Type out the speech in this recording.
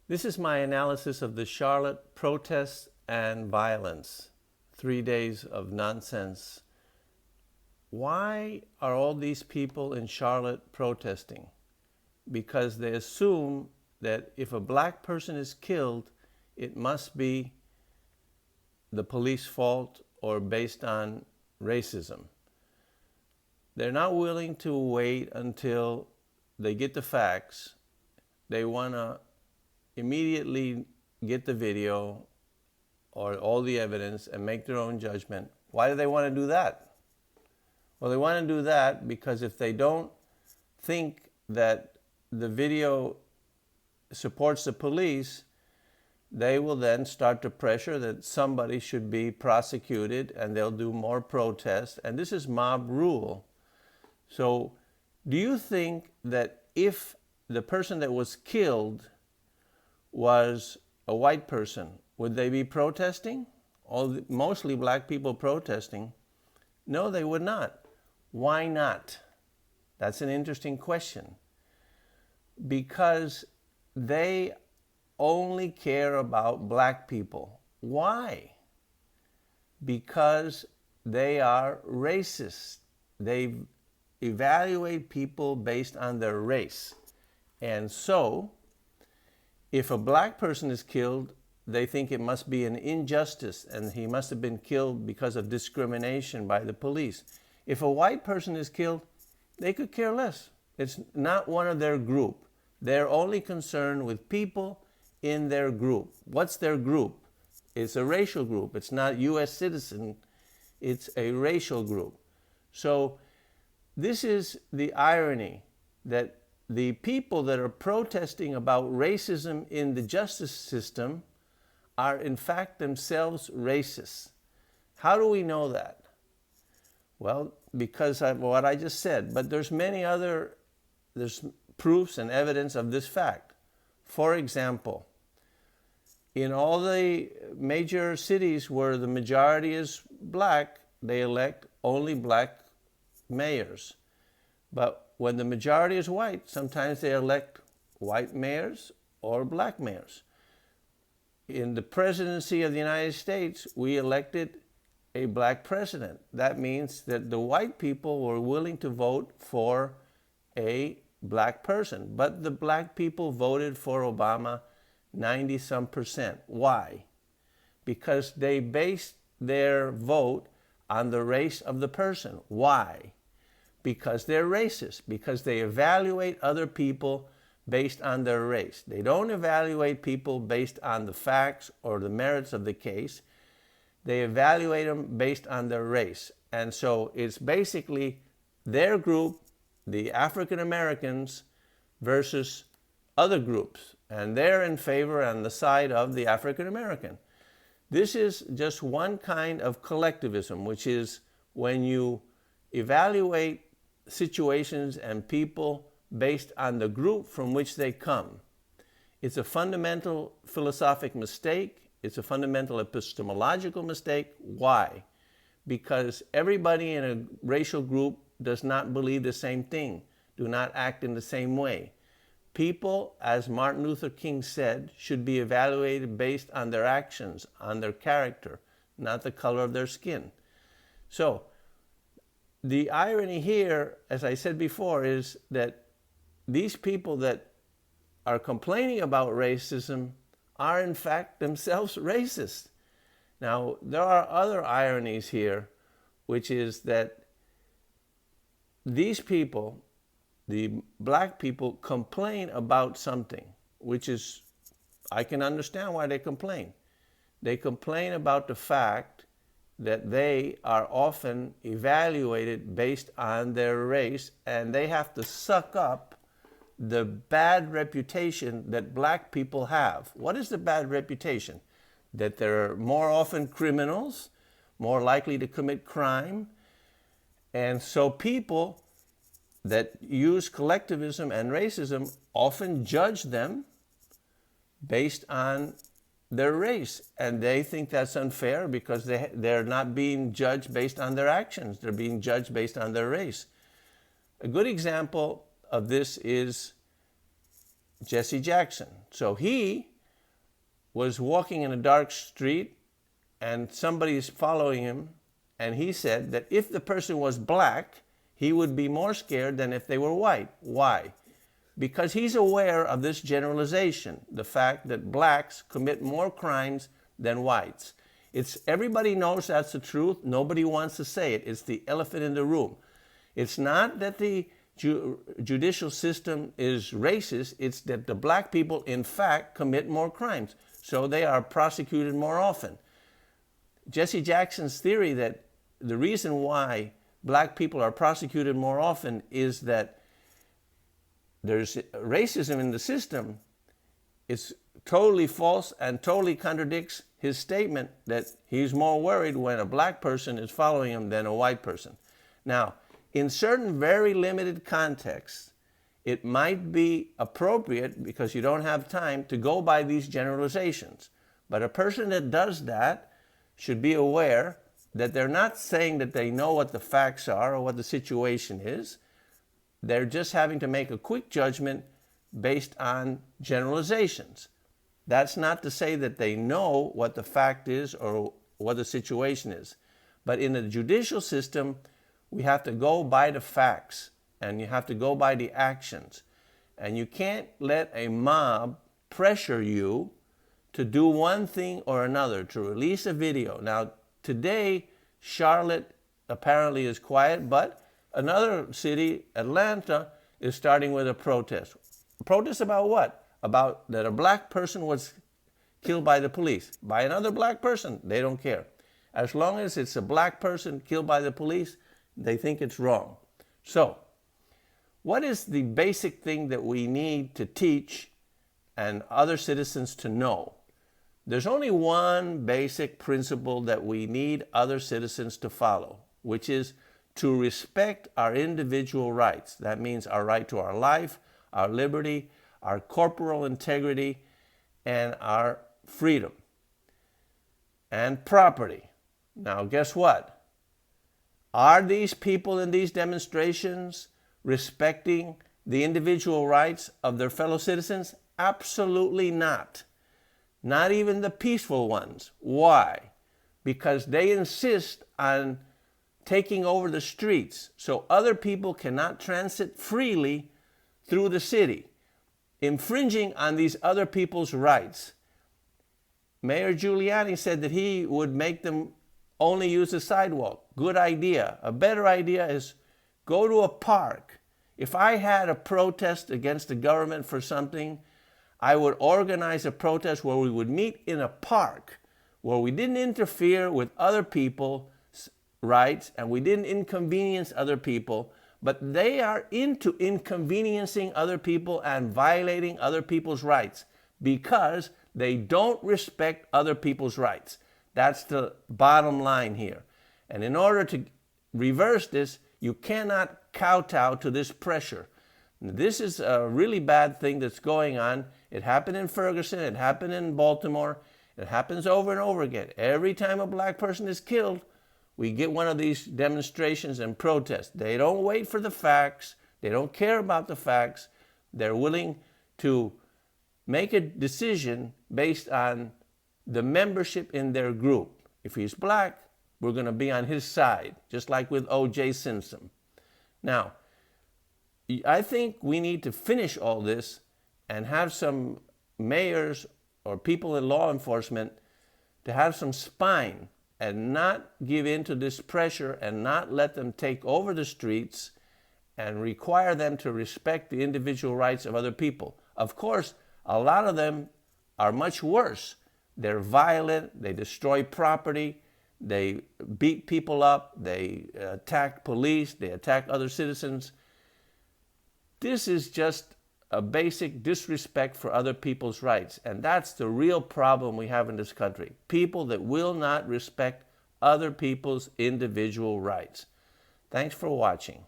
This is my analysis of the Charlotte protests and violence. 3 days of nonsense. Why are all these people in Charlotte protesting? Because they assume that if a black person is killed, it must be the police fault or based on racism. They're not willing to wait until they get the facts. They want to immediately get the video or all the evidence and make their own judgment. Why do they want to do that? Well, they want to do that because if they don't think that the video supports the police, they will then start to pressure that somebody should be prosecuted, and they'll do more protests. And this is mob rule. So do you think that if the person that was killed was a white person, would they be protesting? Mostly black people protesting? No, they would not. Why not? That's an interesting question. Because they only care about black people. Why? Because they are racist. They evaluate people based on their race. And so, if a black person is killed, they think it must be an injustice and he must have been killed because of discrimination by the police. If a white person is killed, they could care less. It's not one of their group. They're only concerned with people in their group. What's their group? It's a racial group. It's not U.S. citizen. It's a racial group. So this is the irony, that the people that are protesting about racism in the justice system are in fact themselves racist. How do we know that? Well, because of what I just said, but there's proofs and evidence of this fact. For example, in all the major cities where the majority is black, they elect only black mayors. But when the majority is white, sometimes they elect white mayors or black mayors. In the presidency of the United States, we elected a black president. That means that the white people were willing to vote for a black person. But the black people voted for Obama 90-some%. Why? Because they based their vote on the race of the person. Why? Because they're racist, because they evaluate other people based on their race. They don't evaluate people based on the facts or the merits of the case. They evaluate them based on their race. And so it's basically their group, the African Americans, versus other groups. And they're in favor on the side of the African American. This is just one kind of collectivism, which is when you evaluate situations and people based on the group from which they come. It's a fundamental philosophic mistake. It's a fundamental epistemological mistake. Why? Because everybody in a racial group does not believe the same thing, do not act in the same way. People, as Martin Luther King said, should be evaluated based on their actions, on their character, not the color of their skin. So, the irony here, as I said before, is that these people that are complaining about racism are in fact themselves racist. Now, there are other ironies here, which is that these people, the black people, complain about something, which is, I can understand why they complain. They complain about the fact that they are often evaluated based on their race, and they have to suck up the bad reputation that black people have. What is the bad reputation? That they're more often criminals, more likely to commit crime. And so people that use collectivism and racism often judge them based on their race. And they think that's unfair because they're not being judged based on their actions. They're being judged based on their race. A good example of this is Jesse Jackson. So he was walking in a dark street and somebody's following him, and he said that if the person was black, he would be more scared than if they were white. Why? Because he's aware of this generalization, the fact that blacks commit more crimes than whites. Everybody knows that's the truth. Nobody wants to say it. It's the elephant in the room. It's not that the judicial system is racist. It's that the black people, in fact, commit more crimes. So they are prosecuted more often. Jesse Jackson's theory that the reason why black people are prosecuted more often is that there's racism in the system is totally false and totally contradicts his statement that he's more worried when a black person is following him than a white person. Now, in certain very limited contexts, it might be appropriate, because you don't have time, to go by these generalizations. But a person that does that should be aware that they're not saying that they know what the facts are or what the situation is. They're just having to make a quick judgment based on generalizations. That's not to say that they know what the fact is or what the situation is. But in the judicial system, we have to go by the facts, and you have to go by the actions. And you can't let a mob pressure you to do one thing or another, to release a video. Now, today, Charlotte apparently is quiet, but another city, Atlanta, is starting with a protest. Protest about what? About that a black person was killed by the police. By another black person, they don't care. As long as it's a black person killed by the police, they think it's wrong. So, what is the basic thing that we need to teach and other citizens to know? There's only one basic principle that we need other citizens to follow, which is to respect our individual rights. That means our right to our life, our liberty, our corporal integrity, and our freedom and property. Now, guess what? Are these people in these demonstrations respecting the individual rights of their fellow citizens? Absolutely not. Not even the peaceful ones. Why? Because they insist on taking over the streets so other people cannot transit freely through the city, infringing on these other people's rights. Mayor Giuliani said that he would make them only use the sidewalk. Good idea. A better idea is go to a park. If I had a protest against the government for something, I would organize a protest where we would meet in a park, where we didn't interfere with other people's rights and we didn't inconvenience other people, but they are into inconveniencing other people and violating other people's rights because they don't respect other people's rights. That's the bottom line here. And in order to reverse this, you cannot kowtow to this pressure. This is a really bad thing that's going on. It happened in Ferguson. It happened in Baltimore. It happens over and over again. Every time a black person is killed, we get one of these demonstrations and protests. They don't wait for the facts. They don't care about the facts. They're willing to make a decision based on the membership in their group. If he's black, we're going to be on his side, just like with O.J. Simpson. Now, I think we need to finish all this and have some mayors or people in law enforcement to have some spine and not give in to this pressure and not let them take over the streets and require them to respect the individual rights of other people. Of course, a lot of them are much worse. They're violent, they destroy property, they beat people up, they attack police, they attack other citizens. This is just a basic disrespect for other people's rights. And that's the real problem we have in this country. People that will not respect other people's individual rights. Thanks for watching.